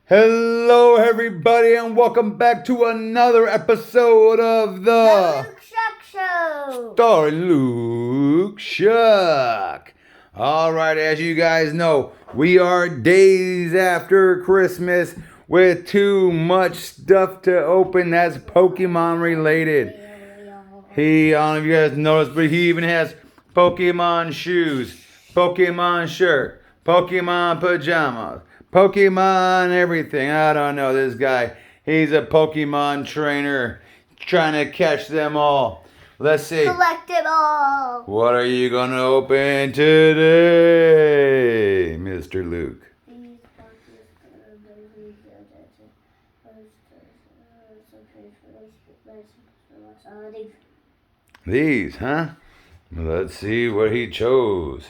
Hello, everybody, and welcome back to another episode of The Luke Shuck Show. The Luke Shuck. All right, as you guys know, we are days after Christmas with too much stuff to open that's Pokemon related. I don't know if you guys noticed, but he even has Pokemon shoes, Pokemon shirt, Pokemon pajamas, Pokemon everything. I don't know this guy. He's a Pokemon trainer trying to catch them all. Let's see. Collect it all. What are you going to open today, Mr. Luke? These, huh? Let's see what he chose.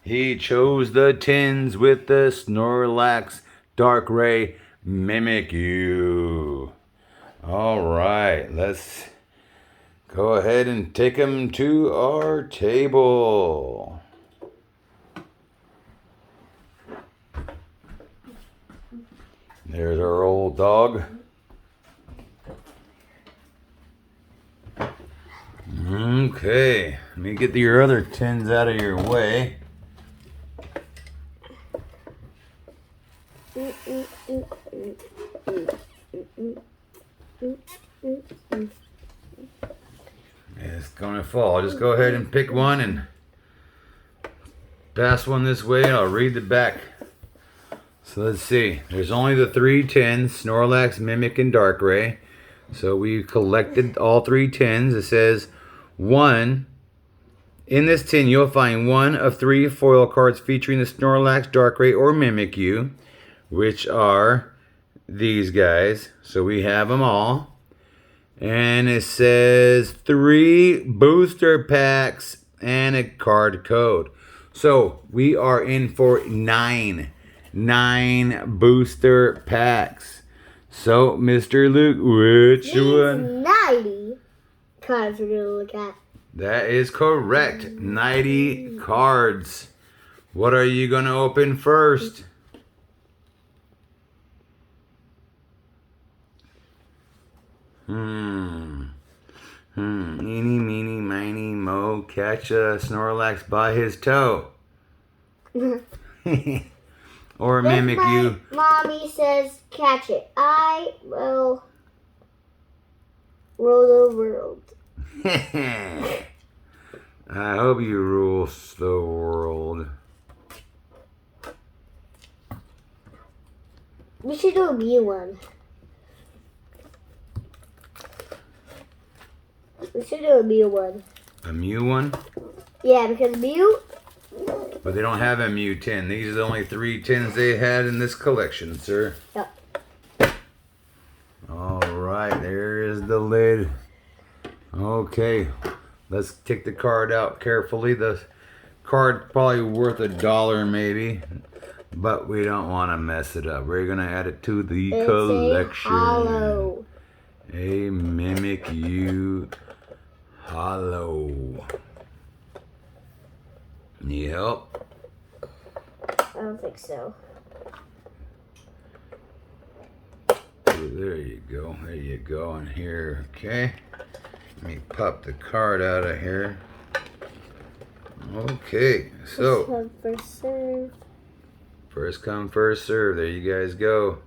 He chose the tins with the Snorlax Dark Ray Mimikyu. All right, let's go ahead and take him to our table. There's our old dog. Okay, let me get your other tins out of your way. It's gonna fall. Just go ahead and pick one and pass one this way, and I'll read the back. So let's see. There's only the 3 tins, Snorlax, Mimic, and Darkrai. So we collected all 3 tins. It says 1. In this tin, you'll find 1 of 3 foil cards featuring the Snorlax, Darkrai, or Mimikyu, which are these guys. So we have them all. And it says 3 booster packs and a card code. So we are in for 9 booster packs. So, Mr. Luke, which one? 90 cards we're going to look at. That is correct. 90 cards. What are you going to open first? Eeny, meeny, miny, mo, catch a Snorlax by his toe. Or mimic you. Mommy says catch it. I will rule the world. I hope you rule the world. We should do a Mew one. We should do a Mew one. A Mew one? Yeah, because Mew... But they don't have a Mew tin. These are the only 3 tins they had in this collection, sir. Yep. Alright, there is the lid. Okay, let's take the card out carefully. The card probably worth $1 maybe, but we don't want to mess it up. We're going to add it to the collection. A hollow. A Mimikyu hollow. Need help? I don't think so. Oh, there you go. There you go. And here, okay. Let me pop the card out of here. Okay, so First come, first serve. first come, first serve. There you guys go.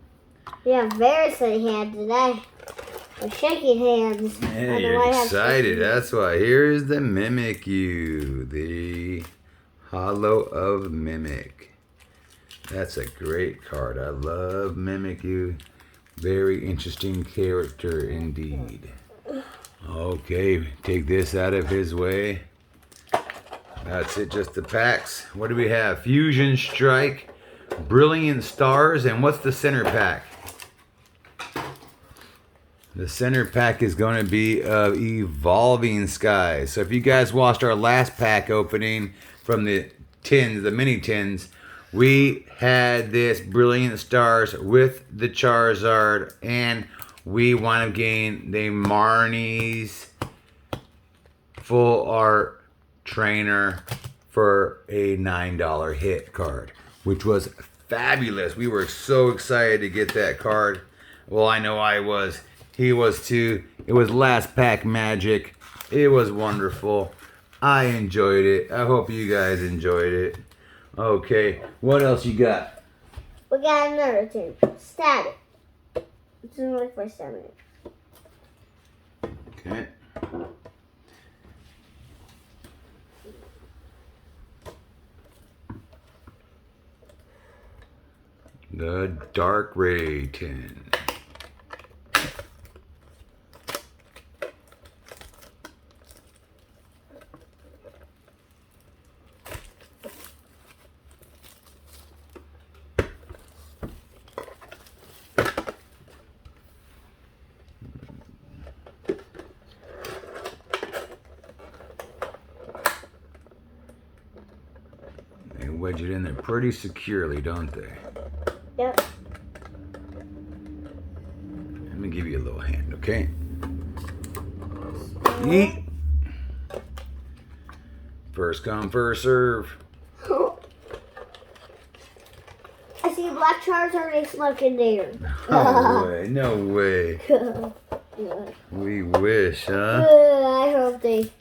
We have Veris's hand today. We're shaking hands. Yeah, you're excited. That's why. Here's the Mimikyu, the Hollow of Mimic. That's a great card. I love Mimikyu. Very interesting character indeed. Okay, take this out of his way. That's it, just the packs. What do we have? Fusion Strike, Brilliant Stars, and what's the center pack? The center pack is going to be Evolving Skies. So if you guys watched our last pack opening from the tins, the mini tins, we had this Brilliant Stars with the Charizard, and we want to gain the Marnie's Full Art Trainer for a $9 hit card, which was fabulous. We were so excited to get that card. Well, I know I was. He was too. It was last pack magic. It was wonderful. I enjoyed it. I hope you guys enjoyed it. Okay, what else you got? We got another tin. Static. It's only for 7. Okay. The Dark Ray tin. They wedge it in there pretty securely, don't they? Yep. Let me give you a little hand, okay? Yeet. First come, first serve. I see a black Charizard and smoke in there. No way, no way. Good. We wish, huh? I hope they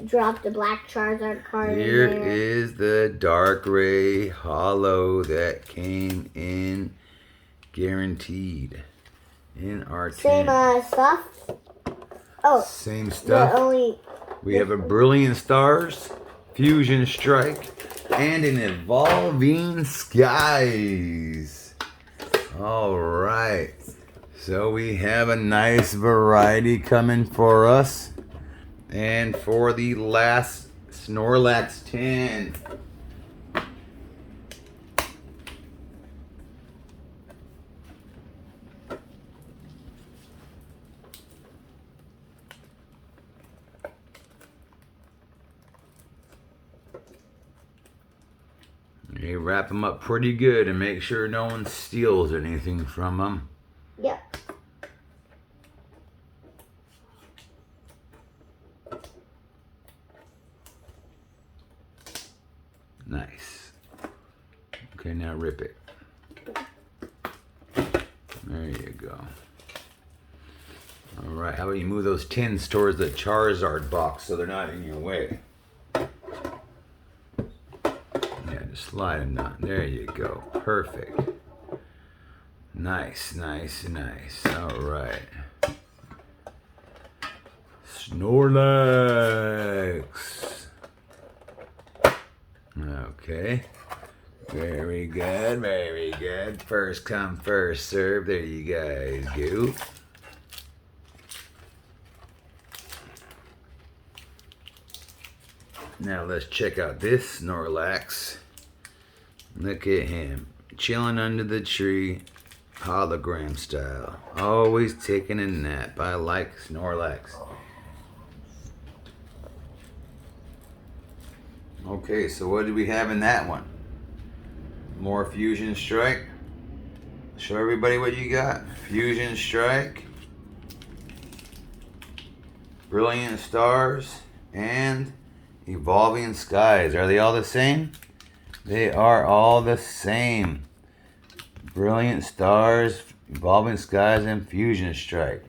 drop the black Charizard card Here in there. is the Dark Ray Hollow that came in guaranteed in our Same tin. stuff. Oh, Same the stuff. only We have a Brilliant Stars, Fusion Strike, and an Evolving Skies. All right. So we have a nice variety coming for us. And for the last Snorlax tin. You wrap them up pretty good and make sure no one steals anything from them. yep. Nice. Okay, now rip it. There you go. All right, how about you move those tins towards the Charizard box so they're not in your way? Yeah, just slide them down. There you go. Perfect. Nice, nice, nice. All right. Snorlax. Okay. Very good, very good. First come, first serve. There you guys go. Now let's check out this Snorlax. Look at him. Chilling under the tree. Hologram style. Always taking a nap. I like Snorlax. Okay, so what do we have in that one? More Fusion Strike. Show everybody what you got. Fusion Strike, Brilliant Stars, and Evolving Skies. Are they all the same? They are all the same. Brilliant Stars, Evolving Skies, and Fusion Strike.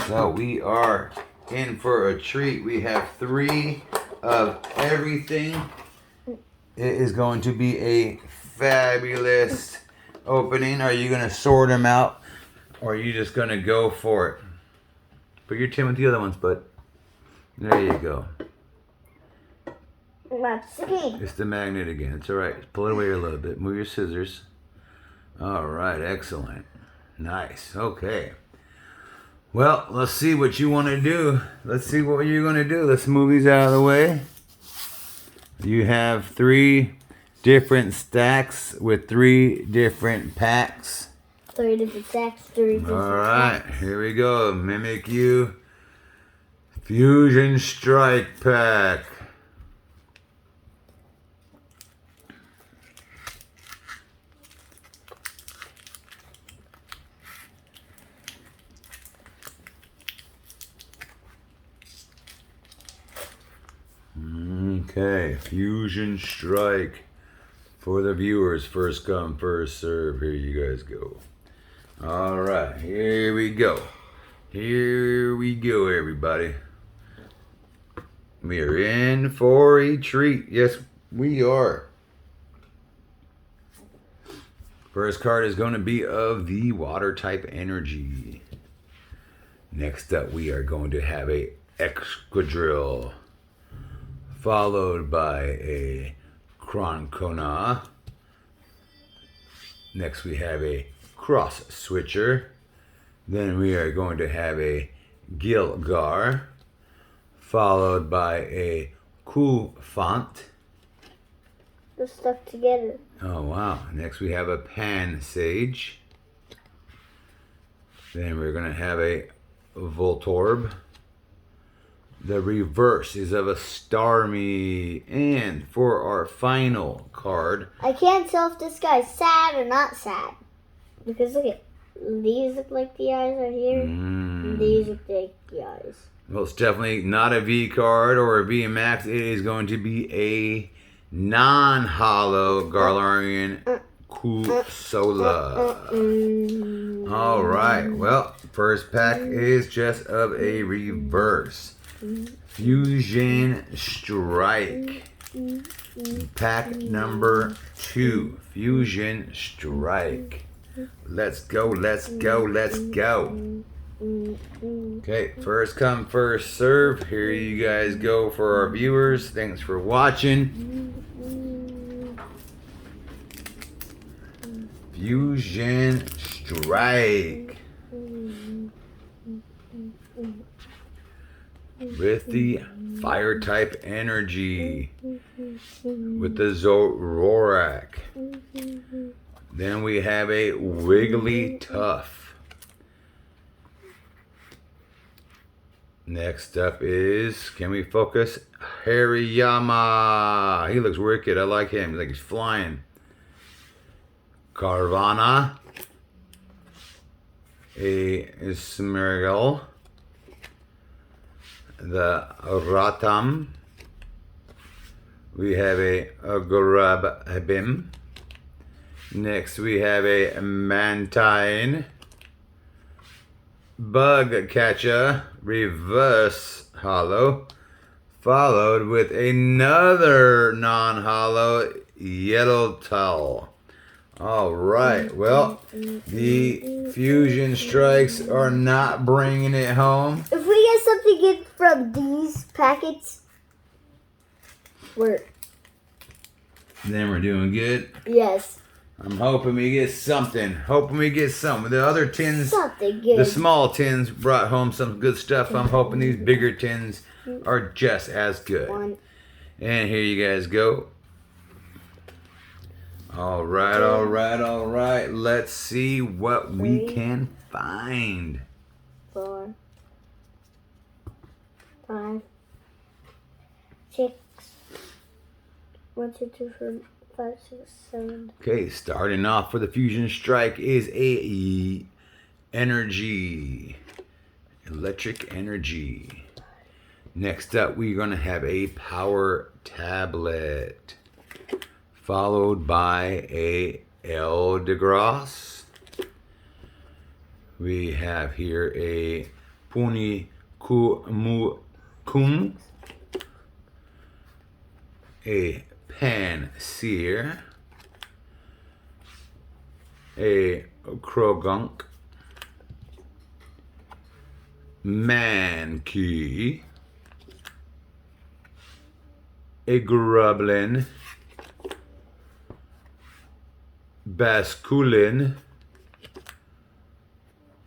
So we are in for a treat. We have 3 of everything. It is going to be a fabulous opening. Are you going to sort them out, or are you just going to go for it? Put your tin with the other ones, bud. There you go. That's okay. It's the magnet again. It's all right. Just pull it away a little bit. Move your scissors. All right. Excellent. Nice. Okay. Well, let's see what you want to do. Let's see what you're going to do. Let's move these out of the way. You have 3 different stacks with 3 different packs. 3 different stacks, 3 different All right, packs. here we go. Mimikyu Fusion Strike Pack. Okay, Fusion Strike. For the viewers, first come, first serve. Here you guys go. All right, here we go. Here we go, everybody. We are in for a treat. Yes, we are. First card is going to be of the water type energy. Next up, we are going to have a Excadrill, followed by a Croncona. Next, we have a Cross Switcher. Then we are going to have a Gilgar, followed by a Coufant. They're stuck together. Oh, wow. Next, we have a Pan Sage. Then we're going to have a Voltorb. The reverse is of a Starmie. And for our final card, I can't tell if this guy's sad or not sad. Because look at, these look like the eyes right here. And these look like the eyes. well, it's definitely not a V card or a VMAX. It is going to be a non-hollow Galarian Kusola. All right. Well, first pack is just of a reverse. Fusion Strike. Pack number 2. Fusion Strike. Let's go, let's go, let's go. Okay, first come, first serve. Here you guys go for our viewers. Thanks for watching. Fusion Strike. With the fire type energy. With the Zoroark. Then we have a Wigglytuff. Next up is, can we focus? Hariyama. He looks wicked. I like him. He's like he's flying. Carvana. A Smeargle. The Ratam. We have a Grabim. Next we have a Mantine. Bug Catcher, reverse hollow, followed with another non-hollow Yellow Towel. All right, well, the Fusion Strikes are not bringing it home. If we get something good from these packets, Then we're doing good. Yes. I'm hoping we get something. The other tins, Something good. the small tins brought home some good stuff. I'm hoping these bigger tins are just as good. And here you guys go. All right. Let's see what we can find. 4, 5, 6. 1, 2, 3, 4, 5, 6, 7. Okay, starting off for the Fusion Strike is a electric energy. Next up, we're going to have a Power Tablet, followed by a Eldegoss. We have here a Punicum, a Panseer, a Krogunk, Mankey, a Grublin, Basculin,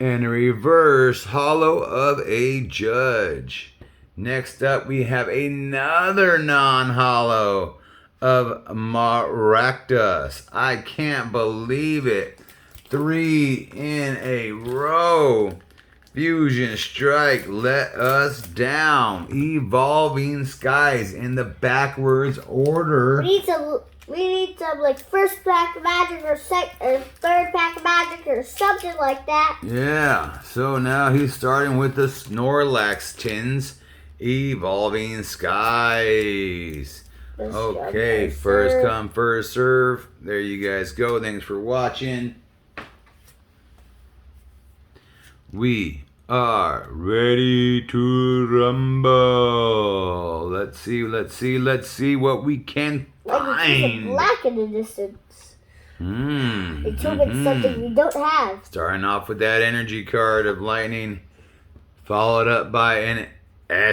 and a reverse hollow of a Judge. Next up, we have another non-hollow of Maractus. I can't believe it. 3 in a row. Fusion Strike let us down. Evolving Skies in the backwards order. We need some like first pack of magic or third pack of magic or something like that. Yeah, so now he's starting with the Snorlax tins. Evolving Skies. Okay, first come, first serve. There you guys go. Thanks for watching. We are ready to rumble. Let's see what we can like find. Black in the distance. It told me something we don't have. Starting off with that energy card of lightning, followed up by an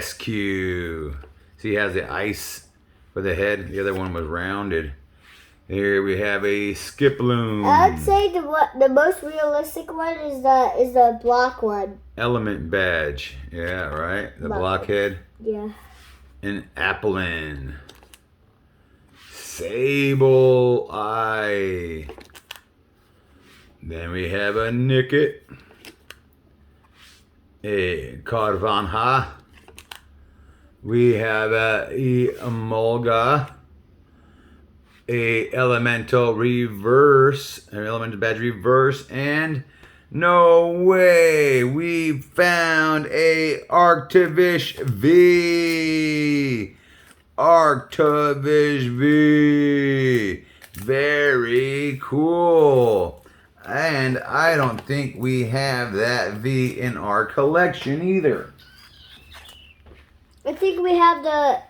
SQ. See, he has the ice for the head. The other one was rounded. Here we have a Skiploom. I'd say the most realistic one is the block one. Element badge. Yeah, right. The blockhead. Yeah. An Applin. Sable Eye. Then we have a Nicket. A Carvanha. We have a Emolga. A Elemental Reverse. An Elemental Badge Reverse. And no way! We found a Arctivish V! Arctivish V! Very cool! And I don't think we have that V in our collection either. I think we have the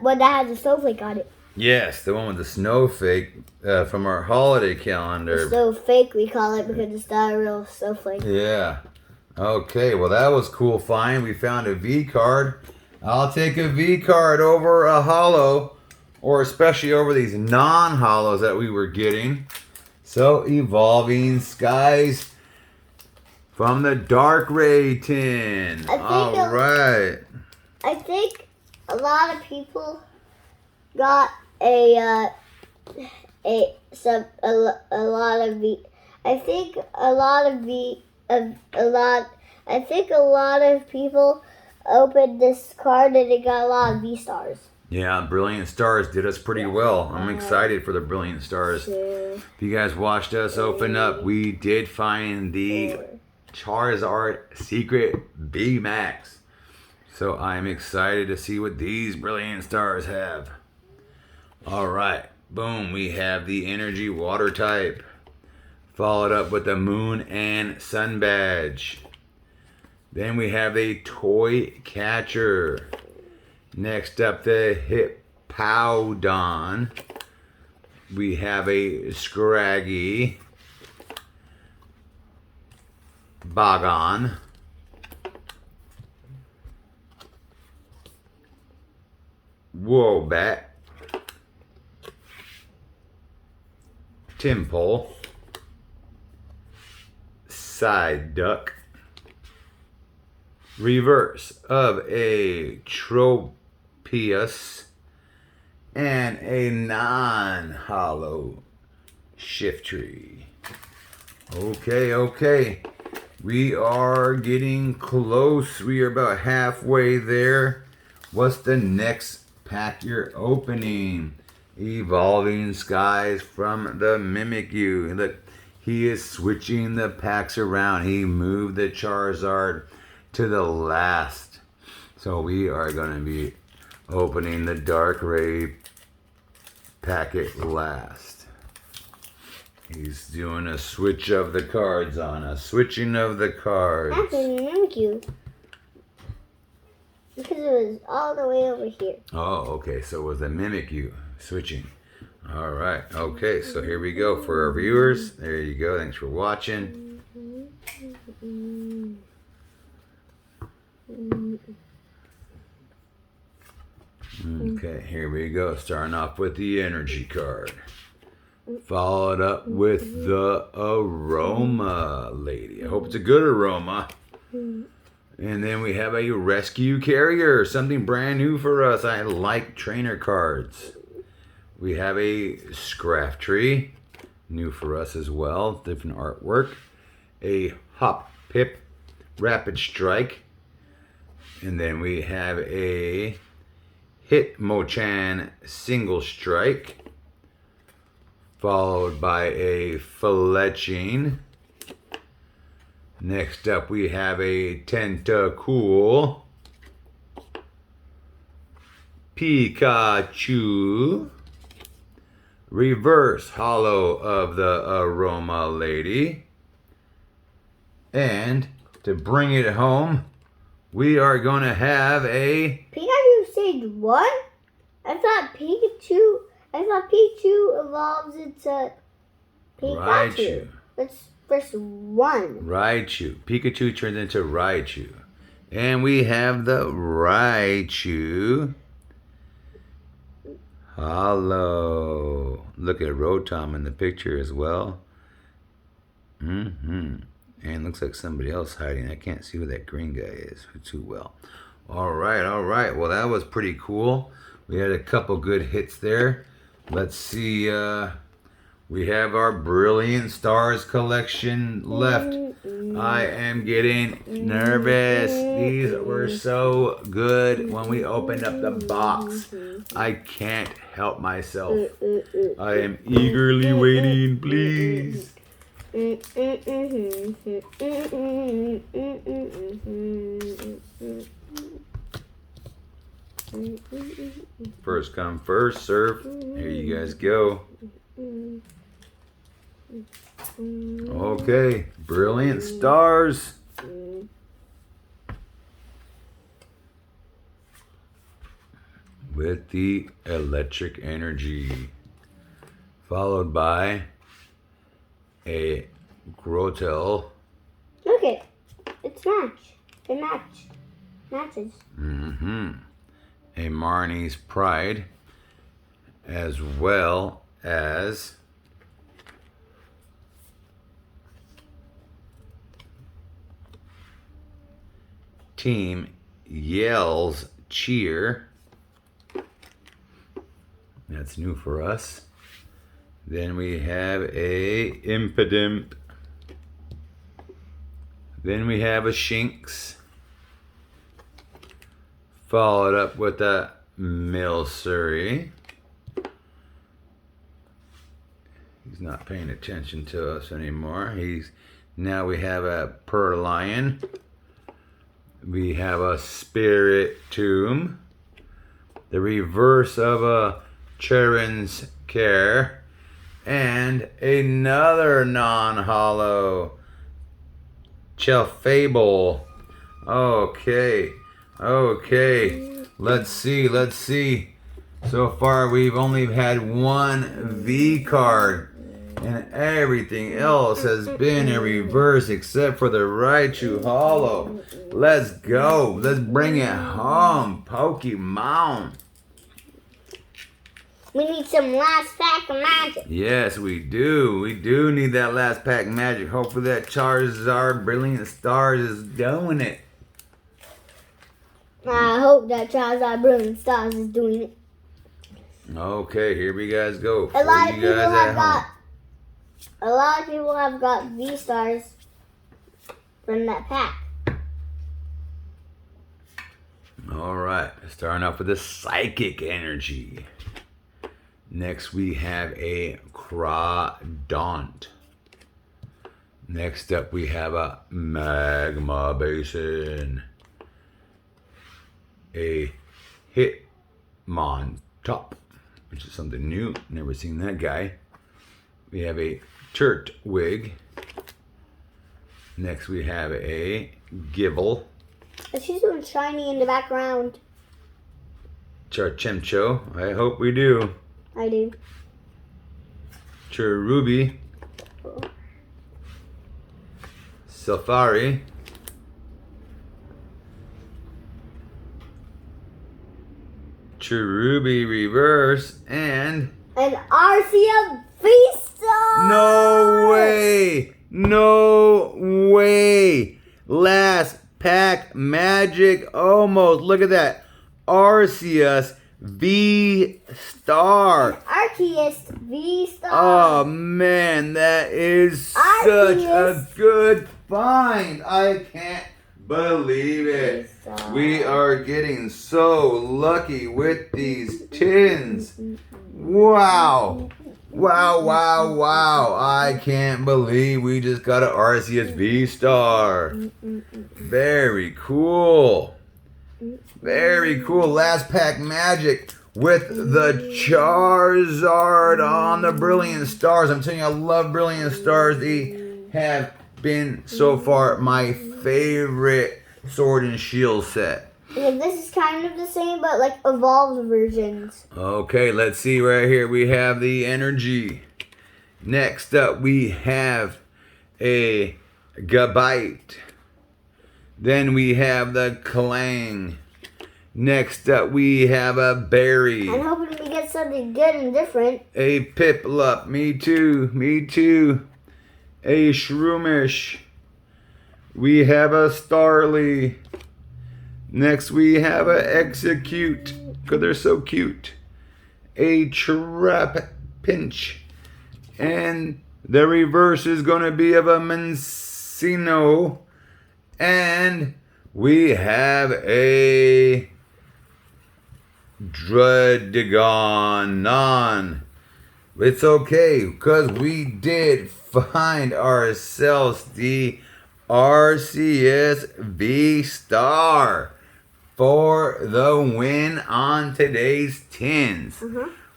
one that has a snowflake on it. Yes, the one with the snowflake from our holiday calendar. Snowflake we call it because it's not a real snowflake. Yeah. Okay, well that was cool find. We found a V card. I'll take a V card over a holo, or especially over these non-holos that we were getting. So, Evolving Skies from the Dark Ray tin. All right. I think a lot of people got a lot of V. I think a lot of people opened this card and it got a lot of V stars. Yeah, Brilliant Stars did us pretty well. I'm excited for the Brilliant Stars. Sure. If you guys watched us open up, we did find the Charizard Secret B Max. So I'm excited to see what these Brilliant Stars have. All right, boom, we have the Energy Water type. Followed up with the Moon and Sun badge. Then we have a Toy Catcher. Next up, the Hippowdon. We have a Scraggy. Bagon. Woobat. Timpole. Side Duck. Reverse of a Tropius and a non-hollow Shiftry. Okay. We are getting close. We are about halfway there. What's the next pack you're opening? Evolving Skies from the Mimikyu. Look, he is switching the packs around. He moved the Charizard to the last. So we are going to be opening the Dark Ray packet last. He's doing a switch of the cards on us. Switching of the cards. Actually, Mimikyu. Because it was all the way over here. Oh, okay. So it was the Mimikyu switching. All right. Okay, so here we go for our viewers. There you go. Thanks for watching. Okay, here we go. Starting off with the energy card. Followed up with the aroma lady. I hope it's a good aroma. And then we have a rescue carrier. Something brand new for us. I like trainer cards. We have a Scraftree. New for us as well. Different artwork. A Hop Pip Rapid Strike. And then we have a Hitmonchan Single Strike, followed by a Fletching. Next up we have a Tentacool, Pikachu. Reverse holo of the Aroma Lady. And to bring it home, we are going to have a Pikachu stage 1? I thought Pikachu evolves into Pikachu. Raichu. That's first 1. Raichu. Pikachu turns into Raichu. And we have the Raichu. Hello. Look at Rotom in the picture as well. And looks like somebody else hiding. I can't see who that green guy is too well. All right. Well, that was pretty cool. We had a couple good hits there. Let's see. We have our Brilliant Stars collection left. I am getting nervous. These were so good when we opened up the box. I can't help myself. I am eagerly waiting, please. First come, first serve. Here you guys go. Okay, Brilliant Stars. With the electric energy. Followed by a Grotel. Look it. It's match. It matches. A Marnie's Pride. As well as Team Yell's Cheer. That's new for us. Then we have a Impidimp. Then we have a Shinx. Followed up with a Milcery. He's not paying attention to us anymore. Now we have a Purlion. We have a Spirit Tomb. The reverse of a Charon's Care. And another non-holo Chelfable. Okay. Let's see. So far we've only had one V card. And everything else has been in reverse except for the Raichu holo. Let's go. Let's bring it home, Pokemon. We need some last pack of magic. Yes, we do. We do need that last pack magic. Hopefully that Charizard Brilliant Stars is doing it. I hope that Charizard Brilliant Stars is doing it. Okay, here we guys go. A lot of people have got V-Stars from that pack. Alright, starting off with the Psychic Energy. Next we have a Crawdaunt. Next up we have a Magma Basin. A Hitmontop, which is something new. Never seen that guy. We have a Turtwig. Next we have a Gible. I see something shiny in the background. Charchemcho. I hope we do. I do. Cherubi. Safari. Cherubi reverse and Arceus V-Star! No way! Last pack magic almost. Look at that. Arceus V-Star. Arceus V-Star. Oh man, that is such a good find. I can't believe it. V-Star. We are getting so lucky with these tins. Wow. I can't believe we just got an Arceus V-Star. Very cool. Very cool. Last pack magic with the Charizard on the Brilliant Stars. I'm telling you, I love Brilliant Stars. They have been so far my favorite Sword and Shield set. Yeah, this is kind of the same, but like evolved versions. Okay, let's see right here. We have the Energy. Next up, we have a Gabite. Then we have the Clang. Next up, we have a Berry. I'm hoping we get something good and different. A Piplup. Me too. Me too. A Shroomish. We have a Starly. Next, we have a Execute, because they're so cute. A Trapinch. And the reverse is going to be of a Mencino. And we have a Dredagon. It's okay, because we did find ourselves the RCS V-Star for the win on today's tins.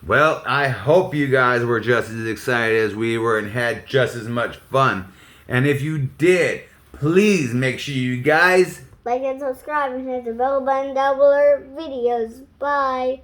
Well, I hope you guys were just as excited as we were and had just as much fun. And if you did, please make sure you guys like and subscribe and hit the bell button down below our videos. Bye.